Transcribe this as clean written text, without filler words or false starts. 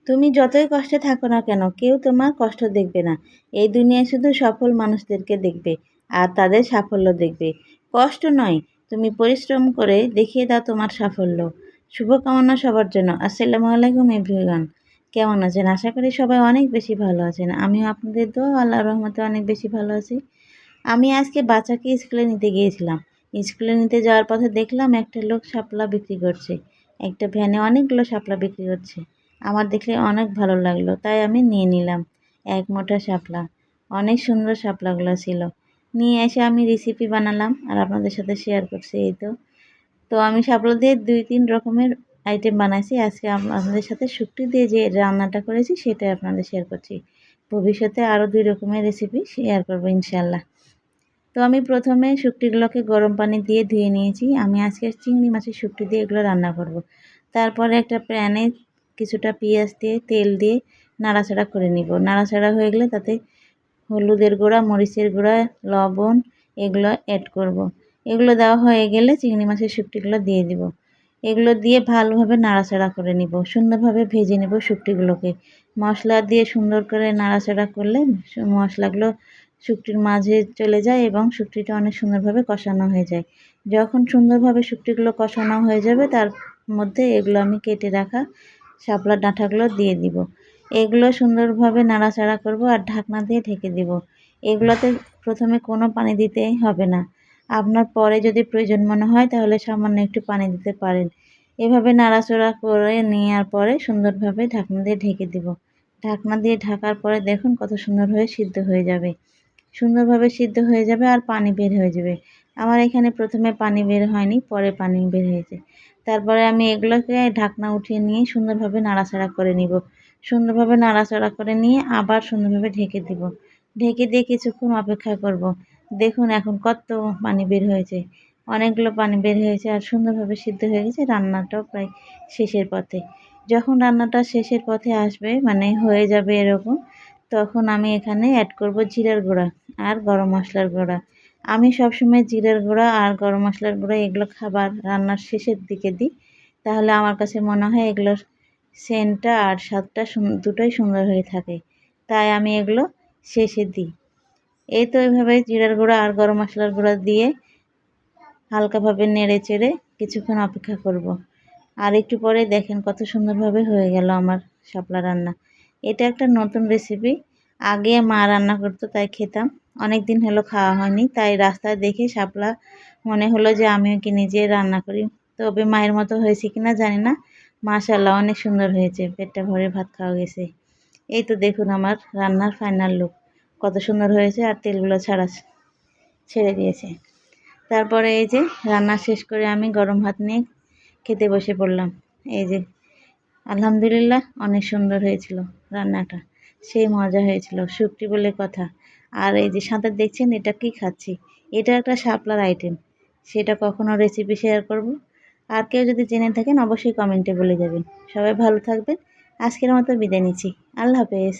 তুমি যতই কষ্টে থাকো না কেন কেউ তোমার কষ্ট দেখবে না। এই দুনিয়ায় শুধু সফল মানুষদেরকে দেখবে আর তাদের সাফল্য দেখবে। কষ্ট নয়, তুমি পরিশ্রম করে দেখিয়ে দাও তোমার সাফল্য। শুভকামনা সবার জন্য। আসসালামু আলাইকুম এভরিওয়ান। কেমন আছেন? আশা করি সবাই অনেক বেশি ভালো আছেন। আমিও আপনাদের দোয়া আল্লাহর রহমতে অনেক বেশি ভালো আছি। আমি আজকে বাচ্চাকে স্কুলে নিতে গিয়েছিলাম। স্কুলে নিতে যাওয়ার পথে দেখলাম একটা লোক শাপলা বিক্রি করছে। একটা ভ্যানে অনেকগুলো শাপলা বিক্রি করছে। আমার দেখলে অনেক ভালো লাগলো, তাই আমি নিয়ে নিলাম এক মুঠা শাপলা। অনেক সুন্দর শাপলাগুলো ছিল। নিয়ে এসে আমি রেসিপি বানালাম আর আপনাদের সাথে শেয়ার করছি। এই তো তো আমি শাপলা দিয়ে 2-3 রকমের আইটেম বানাইছি। আজকে আপনাদের সাথে শুটকি দিয়ে যে রান্নাটা করেছি সেটাই আপনাদের শেয়ার করছি। ভবিষ্যতে আরও 2 রকমের রেসিপি শেয়ার করবো ইনশাল্লাহ। তো আমি প্রথমে শুটকিগুলোকে গরম পানি দিয়ে ধুয়ে নিয়েছি। আমি আজকে চিংড়ি মাছের শুটকি দিয়ে এগুলো রান্না করব। তারপরে একটা প্যানে কিছুটা পেঁয়াজ দিয়ে তেল দিয়ে নাড়াচাড়া করে নিব। নাড়াচাড়া হয়ে গেলে তাতে হলুদের গুঁড়া, মরিচের গুঁড়া, লবণ এগুলো অ্যাড করব। এগুলো দেওয়া হয়ে গেলে চিংড়ি মাছের শুটকিগুলো দিয়ে দিব। এগুলো দিয়ে ভালোভাবে নাড়াচাড়া করে নিব। সুন্দরভাবে ভেজে নেব শুটকিগুলোকে। মশলা দিয়ে সুন্দর করে নাড়াচাড়া করলে মশলাগুলো শুটকির মাঝে চলে যায় এবং শুটকিটা অনেক সুন্দরভাবে কষানো হয়ে যায়। যখন সুন্দরভাবে শুটকিগুলো কষানো হয়ে যাবে তার মধ্যে এগুলো আমি কেটে রাখা শাপলার ডাঁটাগুলো দিয়ে দিব। এগুলো সুন্দরভাবে নাড়াচাড়া করব আর ঢাকনা দিয়ে ঢেকে দিব। এগুলোতে প্রথমে কোনো পানি দিতে হবে না। আপনার পরে যদি প্রয়োজন মনে হয় তাহলে সামান্য একটু পানি দিতে পারেন। এভাবে নাড়াচাড়া করে নেওয়ার পরে সুন্দরভাবে ঢাকনা দিয়ে ঢেকে দিব। ঢাকনা দিয়ে ঢাকার পরে দেখুন কত সুন্দরভাবে সিদ্ধ হয়ে যাবে। সুন্দরভাবে সিদ্ধ হয়ে যাবে আর পানি বের হয়ে যাবে। আমার এখানে প্রথমে পানি বের হয়নি, পরে পানি বের হয়েছে। তারপরে আমি এগুলোকে ঢাকনা উঠিয়ে নিয়ে সুন্দরভাবে নাড়াচাড়া করে নিব। সুন্দরভাবে নাড়াচাড়া করে নিয়ে আবার সুন্দরভাবে ঢেকে দিব। ঢেকে দিয়ে কিছুক্ষণ অপেক্ষা করব। দেখুন এখন কত পানি বের হয়েছে। অনেকগুলো পানি বের হয়েছে আর সুন্দরভাবে সিদ্ধ হয়ে গেছে। রান্নাটাও প্রায় শেষের পথে। যখন রান্নাটা শেষের পথে আসবে মানে হয়ে যাবে এরকম, তখন আমি এখানে অ্যাড করব জিরার গুঁড়া আর গরম মশলার গুঁড়া। আমি সবসময় জিরার গুঁড়া আর গরম মশলার গুঁড়া এগুলো খাবার রান্নার শেষের দিকে দিই। তাহলে আমার কাছে মনে হয় এগুলোর সেন্টটা আর স্বাদটা দুটোই সুন্দর হয়ে থাকে। তাই আমি এগুলো শেষে দিই। এই তো এইভাবে জিরার গুঁড়া আর গরম মশলার গুঁড়া দিয়ে হালকাভাবে নেড়ে চেড়ে কিছুক্ষণ অপেক্ষা করব। আর একটু পরে দেখেন কত সুন্দরভাবে হয়ে গেল আমার শাপলা রান্না। এটা একটা নতুন রেসিপি। আগে মা রান্না করতো তাই খেতাম। অনেক দিন হলো খাওয়া হয়নি, তাই রাস্তায় দেখে শাপলা মনে হলো যে আমিও কি নিজে রান্না করি। তবে মায়ের মতো হয়েছে কিনা জানি না। মাশাআল্লাহ অনেক সুন্দর হয়েছে। পেটটা ভরে ভাত খাওয়া গেছে। এই তো দেখুন আমার রান্নার ফাইনাল লুক। কত সুন্দর হয়েছে আর তেলগুলো ছেড়ে দিয়েছে। তারপরে এই যে রান্না শেষ করে আমি গরম ভাত নিয়ে খেতে বসে পড়লাম। এই যে আলহামদুলিল্লাহ অনেক সুন্দর হয়েছিল রান্নাটা। সেই মজা হয়েছিল, শুটকি বলে কথা। আর এই যে সাথে দেখছেন এটা কি খাচ্ছি, এটা একটা শাপলার আইটেম। সেটা কখনো রেসিপি শেয়ার করব। আর কেউ যদি জেনে থাকেন অবশ্যই কমেন্টে বলে যাবেন। সবাই ভালো থাকবেন। আজকের মতো বিদায় নিচ্ছি। আল্লাহ হাফেজ।